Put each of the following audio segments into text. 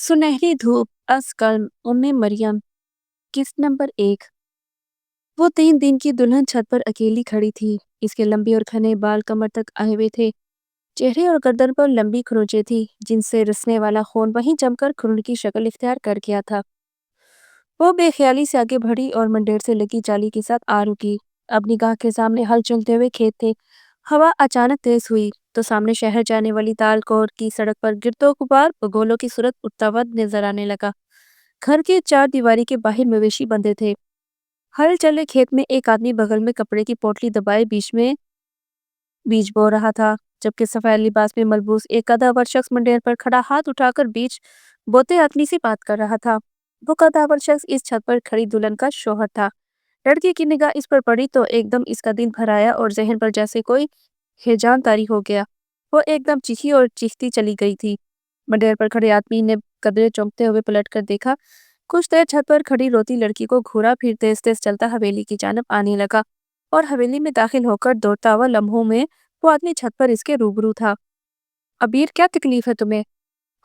सुनहरी धूप अज़ कल्म उम्मे मरियम। किस्त नंबर 1। वो 3 दिन की दुल्हन छत पर अकेली खड़ी थी। इसके लंबे और घने बाल कमर तक आए हुए थे। चेहरे और गर्दन पर लंबी खरोंचें थी जिनसे रिसने वाला खून वहीं जमकर खुरन की शक्ल इख्तियार कर गया था। वो बेख्याली से आगे बढ़ी और मंडेर से लगी जाली के साथ आ रुकी। अब निगाह के सामने हल चलते हुए खेत थे। हवा अचानक तेज हुई तो सामने शहर जाने वाली तालकोर की सड़क पर गिरतो गुबार बगोलों की सूरत उड़ता हुआ नजर आने लगा। घर के चार दीवारी के बाहर मवेशी बंधे थे। हल चले खेत में एक आदमी बगल में कपड़े की पोटली दबाए बीच में बीज बो रहा था, जबकि सफेद लिबास में मलबूस एक कदावर शख्स मंडेर पर खड़ा हाथ उठाकर बीज बोते आदमी से बात कर रहा था। वो कदावर शख्स इस छत पर खड़ी दुल्हन का शौहर था। लड़की की निगाह इस पर पड़ी तो एकदम इसका दिल भर आया और जहन पर जैसे कोई हेजान तारी हो गया। वो एकदम चीखी और चीखती चली गई थी। मंडेर पर खड़े आदमी ने कदरे चौंकते हुए पलट कर देखा। कुछ देर छत पर खड़ी रोती लड़की को घूरा फिर तेज तेज चलता हवेली की जानब आने लगा और हवेली में दाखिल होकर दौड़ता हुआ लम्हों में वो आदमी छत पर इसके रूबरू था। अबीर, क्या तकलीफ है तुम्हें?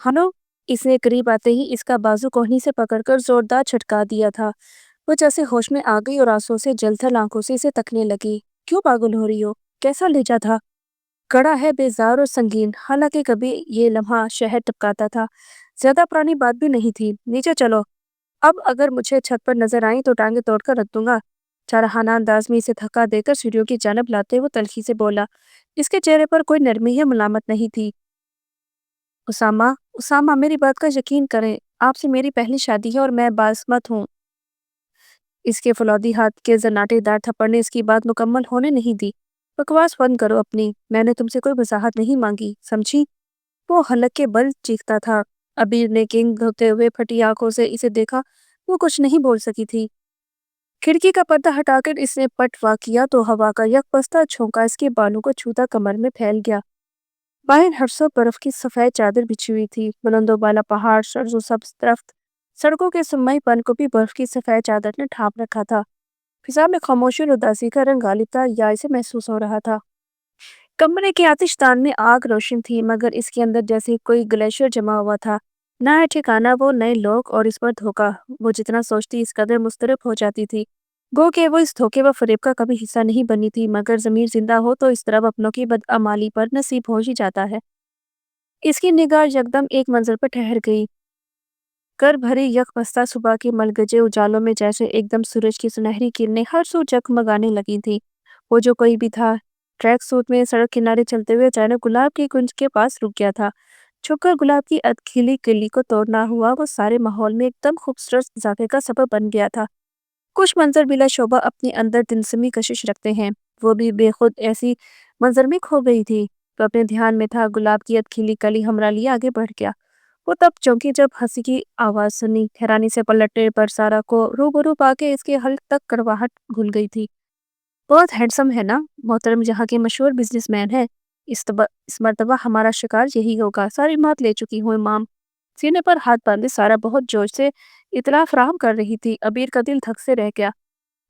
हनो, इसने करीब आते ही इसका बाजू कोहनी से पकड़कर जोरदार झटका दिया था। वो जैसे होश में आ गई और आंसू से जलथल आंखों से इसे तकने लगी। क्यों पागल हो रही हो? कैसा लेजा था? कड़ा है, बेजार और संगीन। हालांकि कभी ये लम्हा शहर टपकाता था। ज्यादा पुरानी बात भी नहीं थी। नीचे चलो। अब अगर मुझे छत पर नजर आई तो टांगे तोड़कर रख दूंगा। चारहाना अंदाज में इसे धक्का देकर सीढ़ियों की जानब लाते हुए तल्खी से बोला। इसके चेहरे पर कोई नरमी या मुलामत नहीं थी। उसामा, उसामा, मेरी बात का यकीन करें। आपसे मेरी पहली शादी है और मैं बासमत हूँ। इसके फौलादी हाथ के जन्नाटेदार थप्पड़ ने इसकी बात मुकम्मल होने नहीं दी। बकवास बंद करो अपनी। मैंने तुमसे कोई वजाहत नहीं मांगी, समझी? वो हलक के बल चीखता था। अबीर ने किंग होते हुए फटी आंखों से इसे देखा। वो कुछ नहीं बोल सकी थी। खिड़की का पर्दा हटाकर इसने पटवा किया तो हवा का यकबस्ता झोंका इसके बालों को छूता कमर में फैल गया। बाहर हर्षों बर्फ की सफेद चादर बिछी हुई थी। बुलंदो बाला पहाड़, सरसों सब्ज दरख्त, सड़कों के सुनमईपन को भी बर्फ की सफेद चादर ने ढांप रखा था। फिजा में खामोशी और उदासी का रंग गालिब था या इसे महसूस हो रहा था। कमरे के आतिशदान में आग रोशन थी मगर इसके अंदर जैसे कोई ग्लेशियर जमा हुआ था। नया ठिकाना, वो नए लोग और इस पर धोखा। वो जितना सोचती इस कदर मुस्तरब हो जाती थी। गो के वो इस धोखे व फरेब का कभी हिस्सा नहीं बनी थी, मगर जमीर जिंदा हो तो इस तरह अपनों की बदअमाली पर नसीब हो ही जाता है। इसकी निगाह यकदम एक मंजर पर ठहर गई। कर भरी यकबस्ता सुबह के मलगजे उजालों में जैसे एकदम सूरज की सुनहरी किरणें हर सू जगमगाने लगी थी। वो जो कोई भी था, ट्रैक सूट में सड़क किनारे चलते हुए अचानक गुलाब की कुंज के पास रुक गया था। छुपकर गुलाब की अधखिली कली को तोड़ना हुआ वो सारे माहौल में एकदम खूबसूरत इजाफे का सबब बन गया था। कुछ मंजर बिला शोभा अपने अंदर तिनसमी कशिश रखते हैं। वो भी बेखुद ऐसी मंजर में खो गई थी। तो अपने ध्यान में था गुलाब की अधखिली कली हमरा लिए आगे बढ़ गया। वो तब चौंकी जब हंसी की आवाज सुनी। हैरानी से पलटने पर सारा को रूबरू पाके इसके हल तक कड़वाहट घुल गई थी। बहुत हैंडसम है ना? मोहतरम यहाँ के मशहूर बिजनेसमैन है। इस मर्तबा हमारा शिकार यही होगा। सारी मात ले चुकी हूँ इमाम। सीने पर हाथ बांधे सारा बहुत जोश से इतला फराहम कर रही थी। अबीर का दिल धक से रह गया।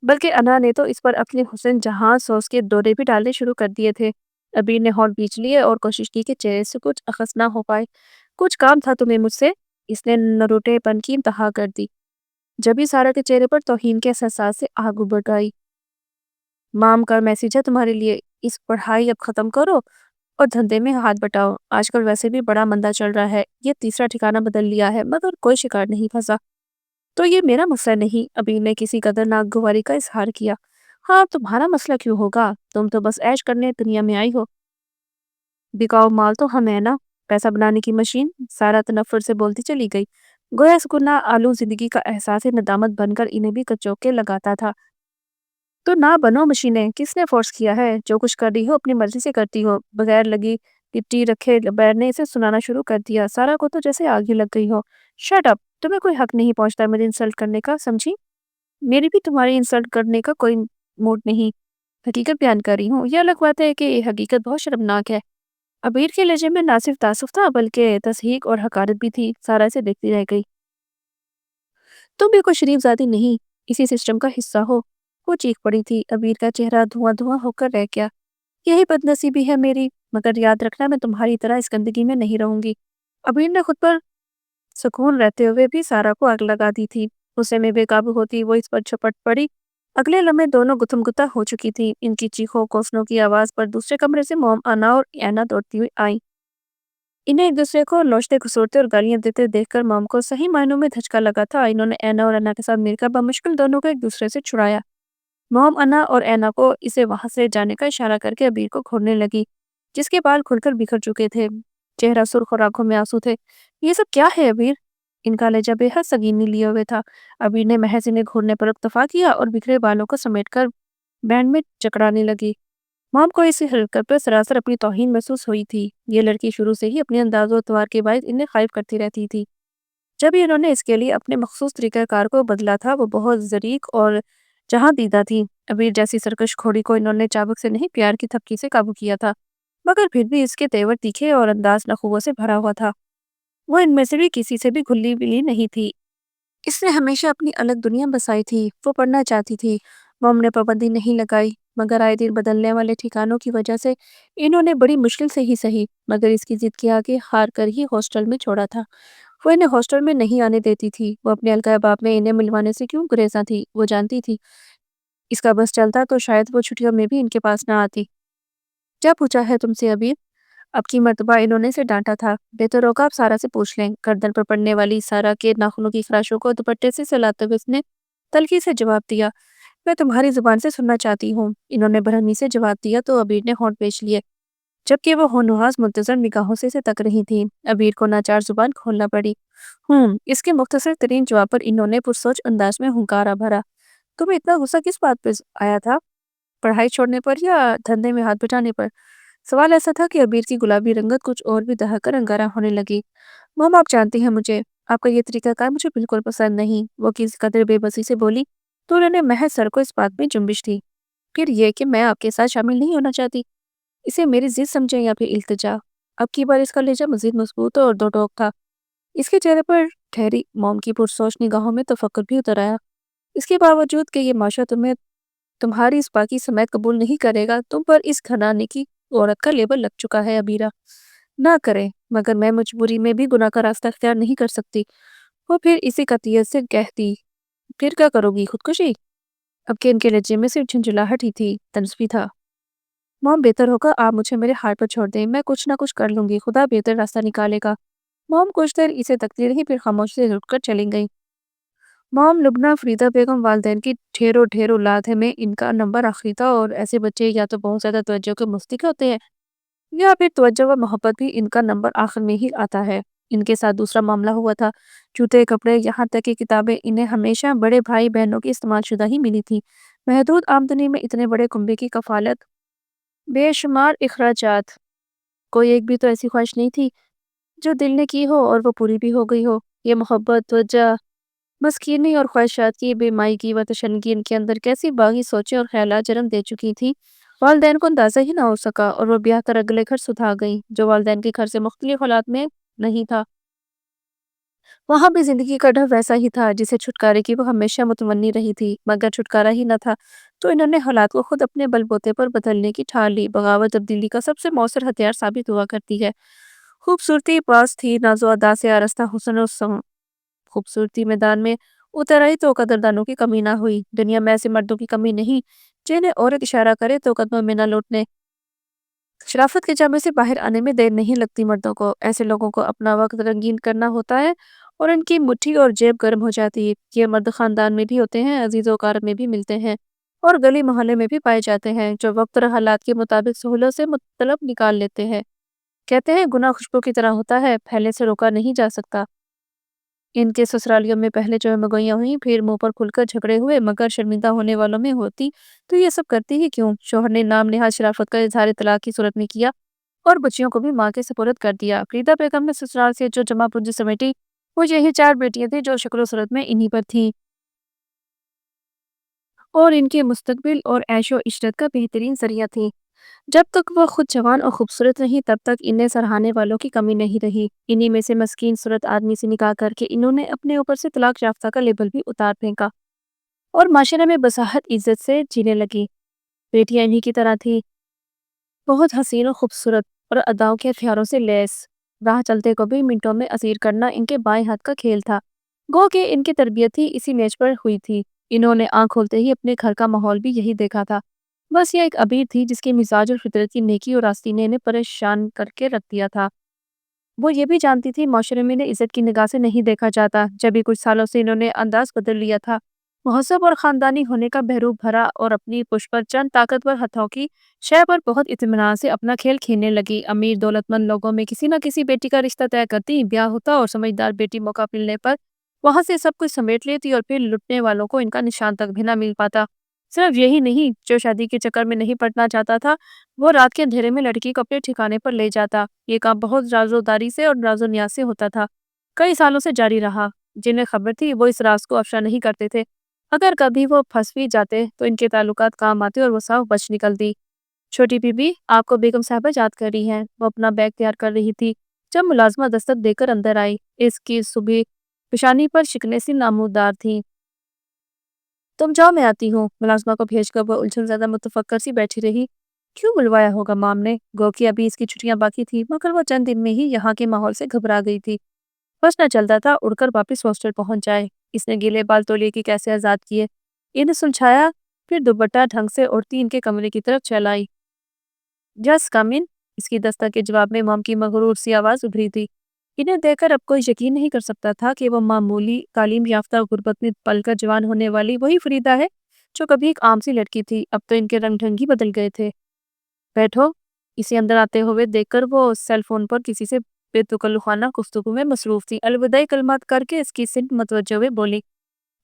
बल्कि अना ने तो इस पर अपने हुस्न जहां सॉस के दौरे भी डालने शुरू कर दिए थे। अबीर ने हौल बीच लिए और कोशिश की कि चेहरे से कुछ अखस ना हो पाए। कुछ काम था तुम्हें मुझसे? इसने नरोटेपन की इंतहा कर दी। जब भी सारा के चेहरे पर तौहीन के एहसास से आग उबड़ आई। माम का मैसेज है तुम्हारे लिए। इस पढ़ाई अब खत्म करो और धंधे में हाथ बटाओ। आजकल वैसे भी बड़ा मंदा चल रहा है। ये तीसरा ठिकाना बदल लिया है मगर कोई शिकार नहीं फंसा। तो ये मेरा मसला नहीं। अबीर ने किसी कदर नागवारी का इजहार किया। हाँ, तुम्हारा मसला क्यों होगा? तुम तो बस ऐश करने दुनिया में आई हो। बिकाऊ माल तो हम है ना, पैसा बनाने की मशीन। सारा तनफ्फुर से बोलती चली गई। गोया सुकुना आलू जिंदगी का एहसास नदामत बनकर इन्हें भी कचौके लगाता था। तो ना बनो मशीनें। किसने फोर्स किया है? जो कुछ कर रही हो अपनी मर्जी से करती हो। बगैर लगी लिट्टी रखे बैर ने इसे सुनाना शुरू कर दिया। सारा को तो जैसे आग ही लग गई हो। Shut up. तुम्हें कोई हक नहीं पहुंचता मुझे इंसल्ट करने का, समझी? मेरी भी तुम्हारी इंसल्ट करने का कोई मूड नहीं। हकीकत बयान कर रही हूँ। यह अलग बात है कि ये हकीकत बहुत शर्मनाक है। अबीर के लहजे में ना सिर्फ तासुफ था बल्कि तस्हीक और हकारत भी थी। सारा से देखती रह गई। तुम भी कोई शरीफ जादी नहीं, इसी सिस्टम का हिस्सा हो। वो चीख पड़ी थी। अबीर का चेहरा धुआं धुआं होकर रह गया। यही बदनसीबी है मेरी, मगर याद रखना मैं तुम्हारी तरह इस गंदगी में नहीं रहूंगी। अबीर ने खुद पर सुकून रहते हुए भी सारा को आग लगा दी थी। उसे में बेकाबू होती वो इस पर झपट पड़ी। अगले लम्हे दोनों गुथम-गुत्ता हो चुकी थी। इनकी चीखों कोसलों की आवाज पर दूसरे कमरे से मॉम अना और एना दौड़ती हुई आई। इन्हें एक दूसरे को नोचते घसोटते और गालियां देते देखकर मॉम को सही मायनों में धचका लगा था। इन्होंने एना और अन्ना के साथ मिलकर बमुश्किल दोनों को एक दूसरे से छुड़ाया। मॉम अन्ना और एना को इसे वहां से जाने का इशारा करके अबीर को घूरने लगी, जिसके बाल खुलकर बिखर चुके थे। चेहरा सुर्ख और आंखों में आंसू थे। ये सब क्या है अबीर? इनका लहजा बेहद संगीन लिए हुए था। अबीर ने महज इन्हें घूरने पर इत्तफा किया और बिखरे बालों को समेटकर बैंड में जकड़ाने लगी। मॉम को इस हरकत पर सरासर अपनी तौहीन महसूस हुई थी। ये लड़की शुरू से ही अपने अंदाज़ो अतवार के बायस इन्हें खाइफ करती रहती थी। जब भी इन्होंने इसके लिए अपने मखसूस तरीक़ाकार को बदला था, वो बहुत ज़रीक और जहाँ दीदा थी। अबीर जैसी सरकश घोड़ी को इन्होंने चाबुक से नहीं, प्यार की थपकी से काबू किया था, मगर फिर भी इसके तेवर तीखे और अंदाज नखुवों से भरा हुआ था। वो इनमें से भी किसी से भी घुली-मिली नहीं थी। इसने हमेशा अपनी अलग दुनिया बसाई थी। वो पढ़ना चाहती थी। मॉम ने पाबंदी नहीं लगाई, मगर आए दिन बदलने वाले ठिकानों की वजह से इन्होंने बड़ी मुश्किल से ही सही, मगर इसकी जिद के आगे हार कर ही हॉस्टल में छोड़ा था। वो इन्हें हॉस्टल में नहीं आने देती थी। वो अपने अलगाव बाप में इन्हें मिलवाने से क्यों गुरेजा थी, वो जानती थी। इसका बस चलता तो शायद वो छुट्टियों में भी इनके पास ना आती। क्या पूछा है तुमसे अबीर? अब की मर्तबा इन्होंने से डांटा था। बेहतर होगा आप सारा से पूछ लें। गर्दन पर पड़ने वाली सारा के नाखूनों की खराशों को दुपट्टे से सहलाते हुए उसने तल्खी से जवाब दिया। मैं तुम्हारी जुबान से सुनना चाहती हूँ। इन्होंने बरहमी से जवाब दिया तो अबीर ने होंठ पेश लिए, जबकि वो होनहास मुंतजर निगाहों से इसे तक रही थी। अबीर को नाचार जुबान खोलना पड़ी। इसके मुख्तसर तरीन जवाब पर इन्होंने पुरसोच अंदाज में हुंकारा भरा। तुम्हें इतना गुस्सा किस बात पर आया था? पढ़ाई छोड़ने पर या धंधे में हाथ बटाने पर? सवाल ऐसा था कि अबीर की गुलाबी रंगत कुछ और भी दहकर अंगारा होने लगी। मम, आप जानती हैं मुझे, आपका ये तरीकाकार मुझे बिल्कुल पसंद नहीं। वो किस कदर बेबसी से बोली तो उन्होंने महज सर को इस बात में जुम्बिश थी। फिर ये कि मैं आपके साथ शामिल नहीं होना चाहती। इसे मेरी जिद समझें या फिर इल्तिजा। अब की बार इसका लहजा मजीद मजबूत और दो टोक था। इसके चेहरे पर ठहरी मॉम की पुरसोच निगाहों में तफक्कुर भी उतर आया। इसके बावजूद कि ये माशा तुम्हें तुम्हारी इस बाकी समेत कबूल नहीं करेगा, तुम पर इस घराने की औरत का लेबल लग चुका है अबीरा। ना करें, मगर मैं मजबूरी में भी गुनाह का रास्ता अख्तियार नहीं कर सकती। वो फिर इसी कतियत से कहती, फिर क्या करोगी, खुदकुशी? अब के इनके लहजे में सिर्फ झुंझुलाहट ही थी, तंज भी था। मॉम, बेहतर होगा आप मुझे मेरे हाल पर छोड़ दें। मैं कुछ ना कुछ कर लूंगी, खुदा बेहतर रास्ता निकालेगा। मॉम कुछ देर इसे तकती रही, फिर खामोशी से उठकर चली गई। मॉम, लुबना फरीदा बेगम वालदैन की ढेरों ढेरों औलाद है में इनका नंबर आखिरी था, और ऐसे बच्चे या तो बहुत ज्यादा तवज्जो के मुस्तहिक होते हैं या फिर तवज्जो व मोहब्बत भी इनका नंबर आखिर में ही आता है। इनके साथ दूसरा मामला हुआ था। जूते, कपड़े, यहाँ तक कि किताबें इन्हें हमेशा बड़े भाई बहनों की इस्तेमाल शुदा ही मिली थी। महदूद आमदनी में इतने बड़े कुंबे की कफालत, बेशुमार अखराजात, कोई एक भी तो ऐसी ख्वाहिश नहीं थी जो दिल ने की हो और वो पूरी भी हो गई हो। ये मोहब्बत, तवज्जो, मस्कीनी और ख्वाहिशात की बेमायगी व तशन्नुगी इनके अंदर कैसी बागी सोचें और ख्यालात जन्म दे चुकी थी, वालदैन को अंदाजा ही ना हो सका, और वो ब्याह कर अगले घर सुधा गई, जो वालदैन के घर से मुख्तलिफ हालात में नहीं था। वहां भी जिंदगी का डर वैसा ही था जिसे छुटकारे की वो हमेशा मुतमन्नी रही थी, मगर छुटकारा ही न था। तो इन्होंने हालात को खुद अपने बलबूते पर बदलने की ठान ली। बगावत तब्दीली का सबसे मौसर हथियार साबित हुआ करती है। खूबसूरती पास थी, नाजो अदा से आरस्ता हुस्न और खूबसूरती मैदान में उतर आई तो कदरदानों की कमी ना हुई। दुनिया में ऐसे मर्दों की कमी नहीं जिन्हें औरत इशारा करे तो कदमों में न लौटने। शराफत के जामे से बाहर आने में देर नहीं लगती मर्दों को। ऐसे लोगों को अपना वक्त रंगीन करना होता है और इनकी मुट्ठी और जेब गर्म हो जाती है। ये मर्द खानदान में भी होते हैं, अजीज़ कार में भी मिलते हैं, और गली मोहल्ले में भी पाए जाते हैं, जो वक्त और हालात के मुताबिक सहूलत से मतलब निकाल लेते हैं। कहते हैं गुनाह खुशबू की तरह होता है, फैलने से रोका नहीं जा सकता। इनके ससुरालियों में पहले जो मगोइयाँ हुई, फिर मुंह पर खुलकर झगड़े हुए, मगर शर्मिंदा होने वालों में होती तो ये सब करती ही क्यों। शोहर ने नाम नेहाज शराफत का इजहार तलाक की सूरत में किया और बच्चियों को भी माँ के सुपुर्द कर दिया। फरीदा बेगम ने ससुराल से जो जमा पूंजी समेटी, वो यही 4 बेटियां थी जो शक्ल सूरत में इन्हीं पर थीं, और इनके मुस्तकबिल और ऐशो इशरत का बेहतरीन जरिया थी। जब तक वह खुद जवान और खूबसूरत रही, तब तक इन्हें सराहने वालों की कमी नहीं रही। इन्हीं में से मस्कीन सूरत आदमी से निकाह करके इन्होंने अपने ऊपर से तलाक याफ्ता का लेबल भी उतार फेंका और माशरे में बसाहत इज्जत से जीने लगी। बेटियां इन्हीं की तरह थी, बहुत हसीन और खूबसूरत और अदाओं के हथियारों से लैस। راہ چلتے کو بھی منٹوں میں اسیر کرنا ان کے بائیں ہاتھ کا کھیل تھا۔ گو کہ ان کی تربیت ہی اسی میچ پر ہوئی تھی۔ انہوں نے آنکھ کھولتے ہی اپنے گھر کا ماحول بھی یہی دیکھا تھا۔ بس یہ ایک عبیر تھی جس کے مزاج اور فطرت کی نیکی اور آستی نے انہیں پریشان کر کے رکھ دیا تھا۔ وہ یہ بھی جانتی تھی معاشرے میں انہیں عزت کی نگاہ سے نہیں دیکھا جاتا۔ جب بھی کچھ سالوں سے انہوں نے انداز بدل لیا تھا، مہذب اور خاندانی ہونے کا بحروب بھرا اور اپنی پشت پر چند طاقتور ہتھوں کی شے پر بہت اطمینان سے اپنا کھیل کھیلنے لگی۔ امیر دولت مند لوگوں میں کسی نہ کسی بیٹی کا رشتہ طے کرتی، بیاہ ہوتا اور سمجھدار بیٹی موقع ملنے پر وہاں سے سب کچھ سمیٹ لیتی اور پھر لٹنے والوں کو ان کا نشان تک بھی نہ مل پاتا۔ صرف یہی نہیں، جو شادی کے چکر میں نہیں پڑنا چاہتا تھا وہ رات کے اندھیرے میں لڑکی کو اپنے ٹھکانے پر لے جاتا۔ یہ کام بہت راز و داری سے اور راز و نیاز سے ہوتا تھا، کئی سالوں سے جاری رہا۔ جنہیں خبر تھی وہ اس راز کو افشا نہیں کرتے تھے۔ اگر کبھی وہ پھنس بھی جاتے تو ان کے تعلقات کام آتے اور وہ صاف بچ نکلتی۔ چھوٹی بی بی آپ کو بیگم صاحبہ یاد کر رہی ہیں، وہ اپنا بیگ تیار کر رہی تھی جب ملازمہ دستک دے کر اندر آئی۔ اس کی صبح پیشانی پر شکنیں سی نمودار تھیں۔ تم جاؤ، میں آتی ہوں۔ ملازمہ کو بھیج کر وہ الجھن زیادہ متفکر سی بیٹھی رہی۔ کیوں بلوایا ہوگا مام نے؟ گو کہ ابھی اس کی چھٹیاں باقی تھی، مگر وہ چند دن میں ہی یہاں کے ماحول سے گھبرا گئی تھی۔ بس نہ چلتا تھا اڑ کر واپس ہاسٹل پہنچ جائے۔ اس نے گیلے بال تولیے کی کیسے آزاد کیے، انہیں سلجھایا، پھر دوپٹہ ڈھنگ سے اڑتی ان کے کمرے کی طرف چل آئی۔ جس کم ان، اس کی دستک کے جواب میں مام کی مغرور سی آواز ابھری تھی۔ انہیں دیکھ کر اب کوئی یقین نہیں کر سکتا تھا کہ وہ معمولی تعلیم یافتہ غربت میں پل کر جوان ہونے والی وہی فریدہ ہے جو کبھی ایک عام سی لڑکی تھی۔ اب تو ان کے رنگ ڈھنگ ہی بدل گئے تھے۔ بیٹھو، اسے اندر آتے ہوئے دیکھ کر وہ سیل فون پر کسی سے بے تکلفانہ گفتگو میں مصروف تھی۔ الوداعی کلمات کر کے اس کی سمت متوجہ ہوئے بولی،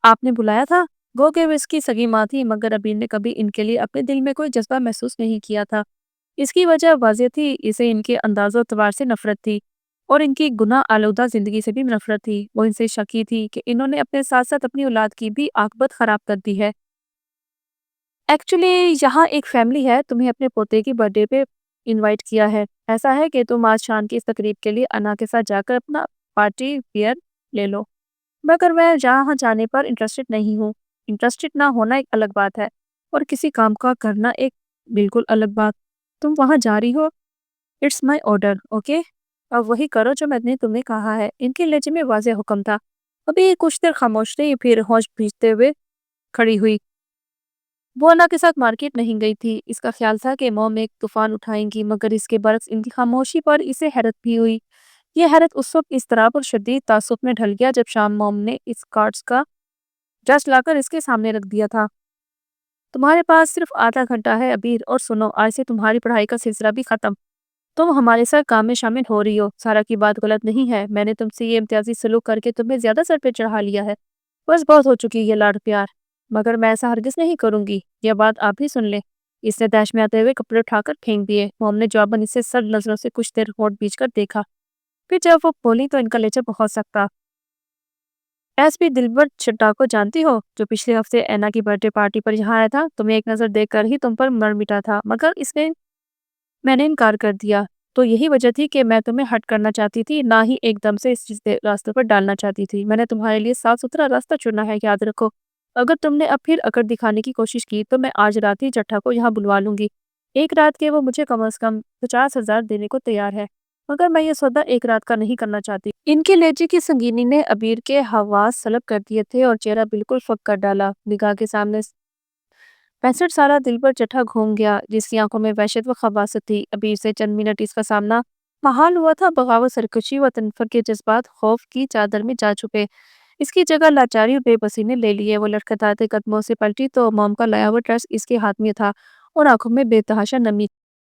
آپ نے بلایا تھا؟ گو کہ وہ اس کی سگی ماں تھی، مگر ابیر نے کبھی ان کے لیے اپنے دل میں کوئی جذبہ محسوس نہیں کیا تھا۔ اس کی وجہ واضح تھی، اسے ان کے انداز و اعتبار سے نفرت تھی اور ان کی گناہ آلودہ زندگی سے بھی نفرت تھی۔ وہ ان سے شکی تھی کہ انہوں نے اپنے ساتھ ساتھ اپنی اولاد کی بھی عاقبت خراب کر دی ہے۔ ایکچولی یہاں ایک فیملی ہے، تمہیں اپنے پوتے کی برتھ ڈے پہ انوائٹ کیا ہے۔ ایسا ہے کہ تم آج شام کی اس تقریب کے لیے انا کے ساتھ جا کر اپنا پارٹی ویئر لے لو، مگر میں جہاں جانے پر انٹرسٹڈ نہیں ہوں۔ انٹرسٹڈ نہ ہونا ایک الگ بات ہے اور کسی کام کا کرنا ایک بالکل الگ بات۔ تم وہاں جا رہی ہو، اٹس مائی آرڈر، اوکے؟ اب وہی کرو جو میں نے تمہیں کہا ہے۔ ان کے لہجے میں واضح حکم تھا۔ ابھی کچھ دیر خاموش رہی، پھر ہوش بھیجتے ہوئے کھڑی ہوئی۔ وہ انا کے ساتھ مارکیٹ نہیں گئی تھی۔ اس کا خیال تھا کہ موم ایک طوفان اٹھائیں گی، مگر اس کے برعکس ان کی خاموشی پر اسے حیرت بھی ہوئی۔ یہ حیرت اس وقت اضطراب اور شدید تعصب میں ڈھل گیا جب شام موم نے اس کارڈز کا جسٹ لا کر اس کے سامنے رکھ دیا تھا۔ تمہارے پاس صرف آدھا گھنٹہ ہے ابیر، اور سنو، آج سے تمہاری پڑھائی کا سلسلہ بھی ختم۔ تم ہمارے ساتھ کام میں شامل ہو رہی ہو۔ سارا کی بات غلط نہیں ہے، میں نے تم سے یہ امتیازی سلوک کر کے تمہیں زیادہ سر پہ چڑھا لیا ہے۔ بس بہت ہو چکی یہ لاڈ پیار، مگر میں ایسا ہرگز نہیں کروں گی، یہ بات آپ بھی سن لیں۔ اس نے تیش میں آتے ہوئے کپڑے اٹھا کر پھینک دیے۔ موم نے جواباً اسے سرد نظروں سے کچھ دیر ہونٹ بیچ کر دیکھا، پھر جب وہ بولی تو ان کا لہجہ بہت سخت تھا۔ ایس پی دلبر چڈھا کو جانتی ہو، جو پچھلے ہفتے اینا کی برتھ ڈے پارٹی پر یہاں آیا تھا؟ تمہیں ایک نظر دیکھ کر ہی تم پر مر مٹا تھا، مگر میں نے انکار کر دیا۔ تو یہی وجہ تھی کہ میں تمہیں ہٹ کرنا چاہتی تھی، نہ ہی ایک دم سے اس راستے پر ڈالنا چاہتی تھی۔ میں نے تمہارے لیے صاف ستھرا راستہ چنا ہے، یاد رکھو۔ اگر تم نے اب پھر اکڑ دکھانے کی کوشش کی تو میں آج رات ہی چڈھا کو یہاں بلوا لوں گی۔ ایک رات کے وہ مجھے کم از کم 50,000 دینے کو تیار ہے، مگر میں یہ سودا ایک رات کا نہیں کرنا چاہتی۔ ان کے لہجے کی سنگینی نے ابیر کے حواس سلب کر دیے تھے اور چہرہ بالکل فک کر ڈالا۔ نگاہ کے سامنے 65 سالہ دلبر چٹھا گھوم گیا، جس کی آنکھوں میں وحشت و خباثت تھی۔ ابیر سے چند منٹ اس کا سامنا محال ہوا تھا، بغاوت، سرکشی و تنفر کے جذبات خوف کی چادر میں جا چھپے۔ اس کی جگہ لاچاری اور بے بسی نے لے لیے۔ وہ لٹکھٹاتے قدموں سے پلٹی تو موم کا لایا ہوا ڈریس اس کے ہاتھ میں تھا اور آنکھوں میں بے تحاشا نمی